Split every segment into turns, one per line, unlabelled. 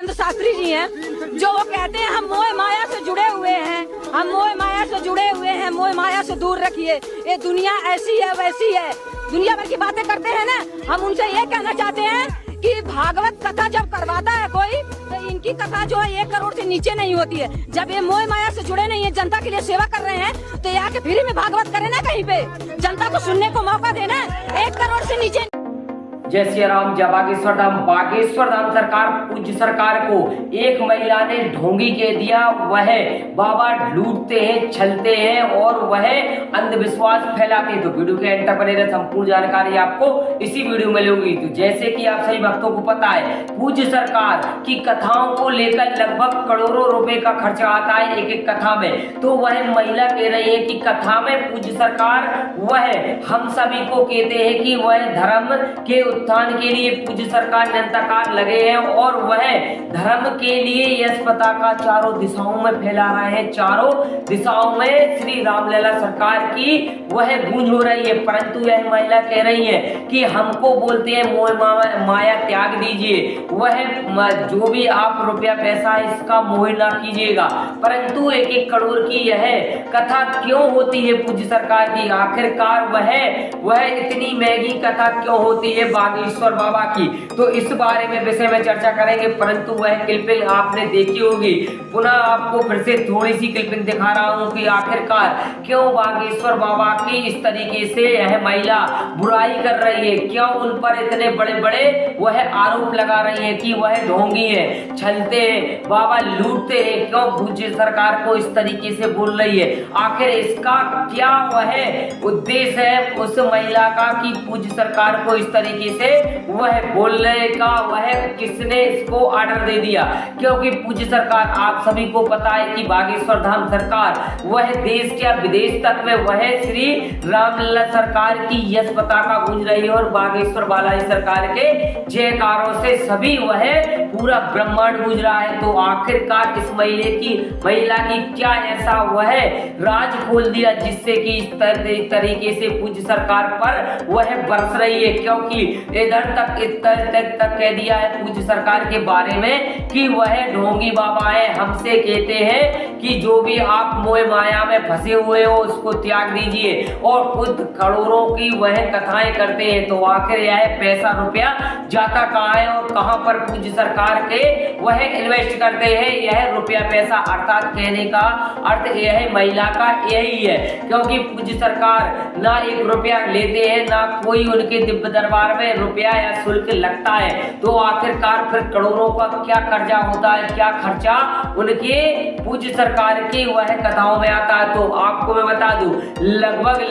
शास्त्री जी हैं जो वो कहते हैं हम मोह माया से जुड़े हुए हैं, हम मोह माया से जुड़े हुए हैं, मोह माया से दूर रखिए। ये दुनिया ऐसी है वैसी है, दुनिया भर की बातें करते हैं ना। हम उनसे ये कहना चाहते हैं कि भागवत कथा जब करवाता है कोई तो इनकी कथा जो है 1 करोड़ से नीचे नहीं होती है। जब ये मोह माया से जुड़े नहीं है, जनता के लिए सेवा कर रहे हैं, तो यहाँ के फ्री में भागवत करे ना, कहीं पे जनता को सुनने को मौका देना। 1 करोड़ से नीचे।
जय श्री राम, जय बागेश्वर धाम। बागेश्वर धाम सरकार पूज्य सरकार को एक महिला ने ढोंगी कह दिया। वह बाबा लूटते हैं, छलते हैं और वह अंधविश्वास फैलाते हैं। तो वीडियो के एंड तक बने रहे, संपूर्ण जानकारी आपको इसी वीडियो में मिलेगी। तो जैसे कि आप सभी भक्तों को पता है, पूज्य सरकार की कथाओं को लेकर लगभग करोड़ों रुपए का खर्चा आता है एक एक कथा में। तो वह महिला कह रही है कि कथा में पूज्य सरकार वह हम सभी को कहते हैं कि वह धर्म के उत्थान के लिए पूज्य सरकार निरंतर लगे हैं और वह धर्म के लिए यश पताका चारों दिशाओं में फैला रहे हैं। चारों दिशाओं में श्री रामलला सरकार की वह गूंज हो रही है। परंतु यह महिला कह रही है कि हमको बोलते हैं मोह माया त्याग दीजिए, वह जो भी आप रुपया पैसा है इसका मोह ना कीजिएगा। परंतु 1-1 करोड़ की यह कथा क्यों होती है पूज्य सरकार की? आखिरकार वह इतनी महंगी कथा क्यों होती है बागेश्वर बाबा की? तो इस बारे में विषय में चर्चा करेंगे। परंतु वह क्लिपिंग आपने देखी होगी, पुनः आपको फिर से थोड़ी सी क्लिपिंग दिखा रहा हूं कि आखिरकार क्यों बागेश्वर बाबा की इस तरीके से यह महिला बुराई कर रही है, क्यों उन पर इतने बड़े बड़े वह आरोप लगा रही है कि वह ढोंगी है, छलते हैं, बाबा लूटते हैं। क्यों पूज्य सरकार को इस तरीके से बोल रही है? आखिर इसका क्या वह उद्देश्य है उस महिला का कि पूज्य सरकार को इस तरीके से वह बोलने का वह किसने इसको ऑर्डर दे दिया? क्योंकि पूज्य सरकार आप सभी को पता है कि बागेश्वर धाम सरकार वह देश या विदेश तक में वह श्री रामलला सरकार की यश पताका गूंज रही है और बागेश्वर बालाजी सरकार के जयकारों से सभी वह पूरा ब्रह्मांड गूंज रहा है। तो आखिरकार इस महिला की क्या ऐसा वह राज खोल दिया जिससे कि इस तरीके से पूज्य सरकार पर वह बरस रही है? क्योंकि इधर तक कह दिया है पूज्य सरकार के बारे में कि वह ढोंगी बाबा है, हमसे कहते हैं कि जो भी आप मोह माया में फंसे हुए हो उसको त्याग दीजिए और खुद करोड़ों की वह कथाएं करते हैं। तो आखिर यह पैसा रुपया जाता कहाँ है और कहां पर पूज्य सरकार के वह इन्वेस्ट करते हैं यह रुपया पैसा? अर्थात कहने का अर्थ यह महिला का यही है, क्योंकि पूज्य सरकार ना 1 रुपया लेते हैं, ना कोई उनके दिव्य दरबार में रुपया या शुल्क लगता है। तो आखिरकार फिर करोड़ों का क्या कर्जा होता है, क्या खर्चा उनके पूज्य सरकार की वह कथाओं में आता है? तो आपको मैं बता दूं, लगभग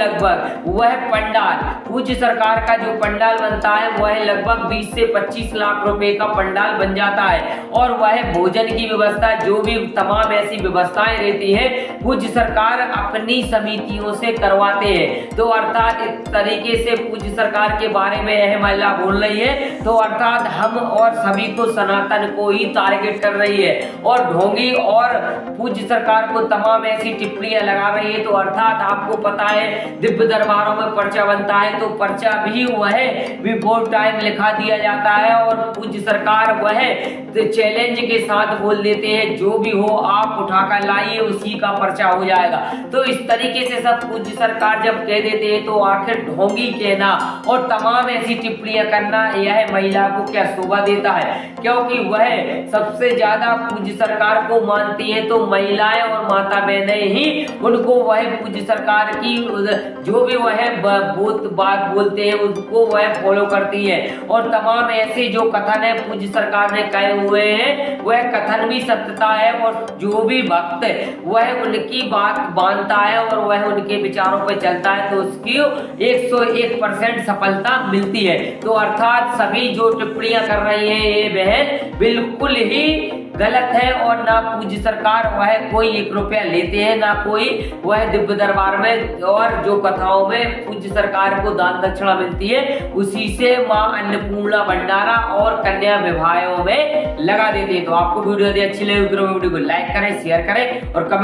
वह पंडाल पूज्य सरकार का जो पंडाल बनता है वह लगभग 20 से 25 लाख रुपए का पंडाल बन जाता है और वह भोजन की व्यवस्था जो भी तमाम ऐसी व्यवस्थाएं रहती है पूज्य सरकार अपनी समितियों से करवाते हैं। तो अर्थात इस तरीके से पूज्य सरकार के बारे में यह महिला बोल रही है। तो अर्थात हम और सभी को सनातन को ही टारगेट कर रही है और ढोंगी और पूज्य सरकार को तमाम ऐसी टिप्पणियां लगा रही है। तो अर्थात आपको पता है दिव्य दरबारों में पर्चा बनता है तो पर्चा भी वह बिफोर टाइम लिखा दिया जाता है और पूज्य सरकार वह चैलेंज के साथ बोल देते हैं जो भी हो आप उठाकर लाइए उसी का पर्चा हो जाएगा। तो इस तरीके से सब पूज्य सरकार जब कह देते हैं तो आखिर ढोंगी कहना और तमाम ऐसी टिप्पणियां करना यह महिला को क्या शोभा देता है? क्योंकि वह सबसे ज्यादा पूज्य सरकार को मानती है तो महिलाएं और माता बहनें ही उनको वह पूज्य सरकार की जो भी वह बात बोलते हैं उसको वह फॉलो करती है और तमाम ऐसे जो कथन है पूज्य सरकार ने कहे हुए हैं वह कथन भी सत्यता है और जो भी भक्त वह उनकी बात मानता है और वह उनके विचारों पर चलता है तो उसकी 101% सफलता मिलती है। तो अर्थात सभी जो टिप्पणियां कर रही है ये बहन बिल्कुल ही गलत है और ना पूज्य सरकार वह कोई 1 रुपया लेते हैं, ना कोई वह दिव्य दरबार में और जो कथाओं में पूज्य सरकार को दान दक्षिणा मिलती है उसी से मां अन्नपूर्णा भंडारा और कन्या विवाहों में लगा देते हैं। तो आपको वीडियो यदि अच्छी लगी तो वीडियो को लाइक करें, शेयर करें और कमेंट